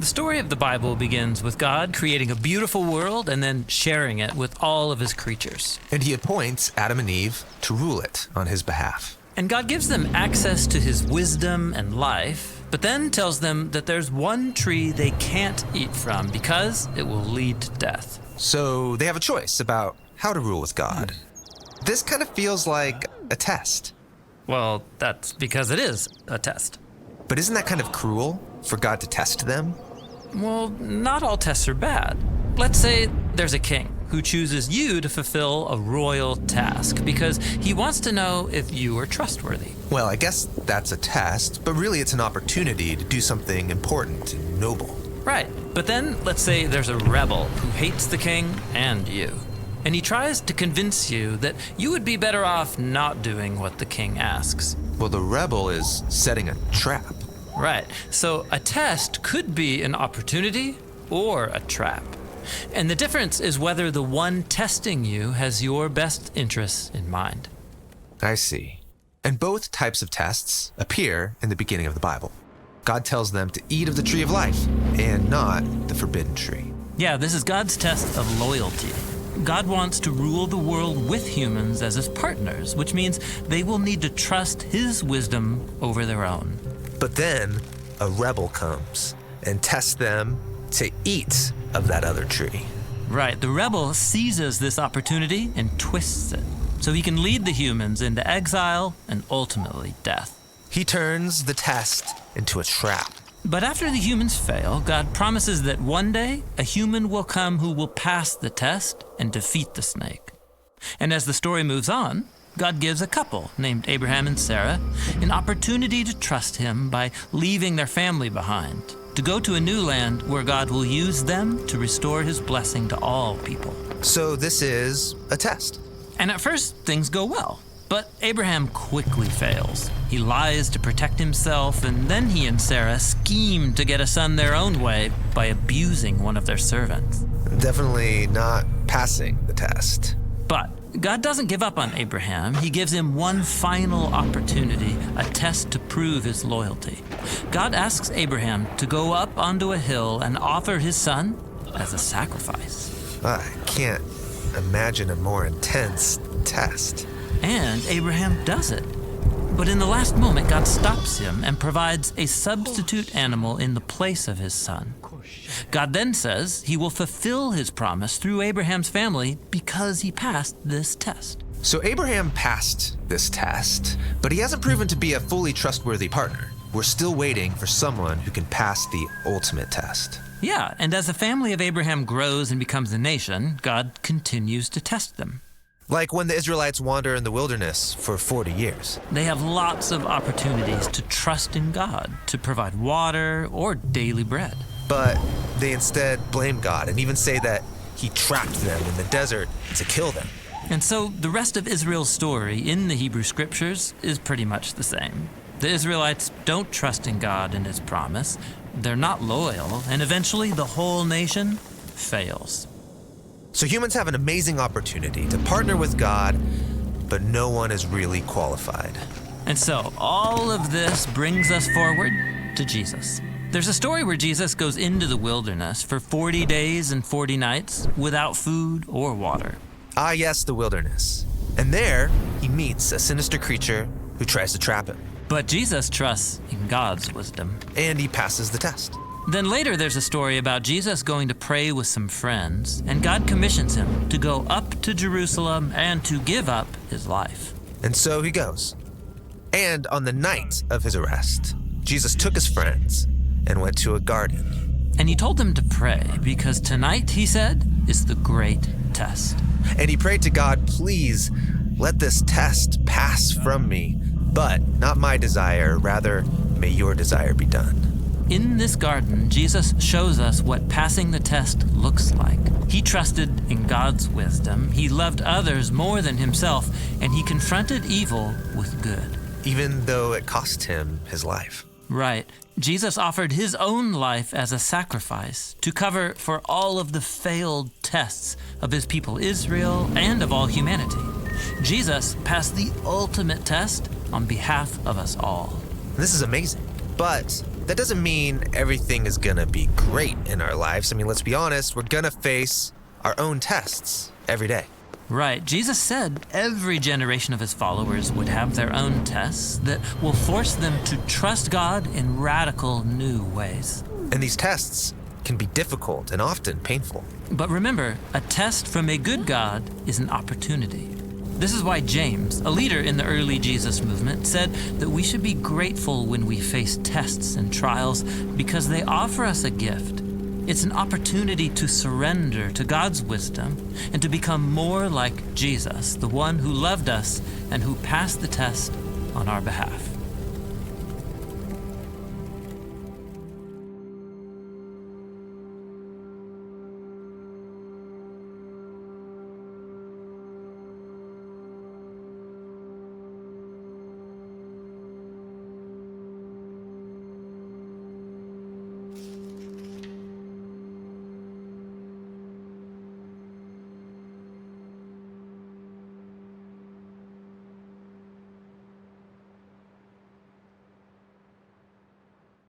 The story of the Bible begins with God creating a beautiful world and then sharing it with all of his creatures. And he appoints Adam and Eve to rule it on his behalf. And God gives them access to his wisdom and life, but then tells them that there's one tree they can't eat from because it will lead to death. So they have a choice about how to rule with God. This kind of feels like a test. Well, that's because it is a test. But isn't that kind of cruel for God to test them? Well, not all tests are bad. Let's say there's a king who chooses you to fulfill a royal task because he wants to know if you are trustworthy. Well, I guess that's a test, but really it's an opportunity to do something important and noble. Right, but then let's say there's a rebel who hates the king and you. And he tries to convince you that you would be better off not doing what the king asks. Well, the rebel is setting a trap. Right, so a test could be an opportunity or a trap. And the difference is whether the one testing you has your best interests in mind. I see. And both types of tests appear in the beginning of the Bible. God tells them to eat of the tree of life and not the forbidden tree. Yeah, this is God's test of loyalty. God wants to rule the world with humans as his partners, which means they will need to trust his wisdom over their own. But then a rebel comes and tests them to eat of that other tree. Right, the rebel seizes this opportunity and twists it, so he can lead the humans into exile and ultimately death. He turns the test into a trap. But after the humans fail, God promises that one day a human will come who will pass the test and defeat the snake. And as the story moves on, God gives a couple named Abraham and Sarah an opportunity to trust him by leaving their family behind, to go to a new land where God will use them to restore his blessing to all people. So this is a test. And at first, things go well. But Abraham quickly fails. He lies to protect himself, and then he and Sarah scheme to get a son their own way by abusing one of their servants. Definitely not passing the test. But God doesn't give up on Abraham. He gives him one final opportunity, a test to prove his loyalty. God asks Abraham to go up onto a hill and offer his son as a sacrifice. I can't imagine a more intense test. And Abraham does it. But in the last moment, God stops him and provides a substitute animal in the place of his son. God then says he will fulfill his promise through Abraham's family because he passed this test. So Abraham passed this test, but he hasn't proven to be a fully trustworthy partner. We're still waiting for someone who can pass the ultimate test. Yeah, and as the family of Abraham grows and becomes a nation, God continues to test them. Like when the Israelites wander in the wilderness for 40 years. They have lots of opportunities to trust in God, to provide water or daily bread. But they instead blame God and even say that he trapped them in the desert to kill them. And so the rest of Israel's story in the Hebrew scriptures is pretty much the same. The Israelites don't trust in God and his promise. They're not loyal, and eventually the whole nation fails. So humans have an amazing opportunity to partner with God, but no one is really qualified. And so all of this brings us forward to Jesus. There's a story where Jesus goes into the wilderness for 40 days and 40 nights without food or water. Ah, yes, the wilderness. And there, he meets a sinister creature who tries to trap him. But Jesus trusts in God's wisdom. And he passes the test. Then later there's a story about Jesus going to pray with some friends, and God commissions him to go up to Jerusalem and to give up his life. And so he goes. And on the night of his arrest, Jesus took his friends and went to a garden. And he told them to pray because tonight, he said, is the great test. And he prayed to God, please let this test pass from me, but not my desire, rather may your desire be done. In this garden, Jesus shows us what passing the test looks like. He trusted in God's wisdom, he loved others more than himself, and he confronted evil with good. Even though it cost him his life. Right. Jesus offered his own life as a sacrifice to cover for all of the failed tests of his people Israel and of all humanity. Jesus passed the ultimate test on behalf of us all. This is amazing. But that doesn't mean everything is gonna be great in our lives. I mean, let's be honest, we're gonna face our own tests every day. Right. Jesus said every generation of his followers would have their own tests that will force them to trust God in radical new ways. And these tests can be difficult and often painful. But remember, a test from a good God is an opportunity. This is why James, a leader in the early Jesus movement, said that we should be grateful when we face tests and trials because they offer us a gift. It's an opportunity to surrender to God's wisdom and to become more like Jesus, the one who loved us and who passed the test on our behalf.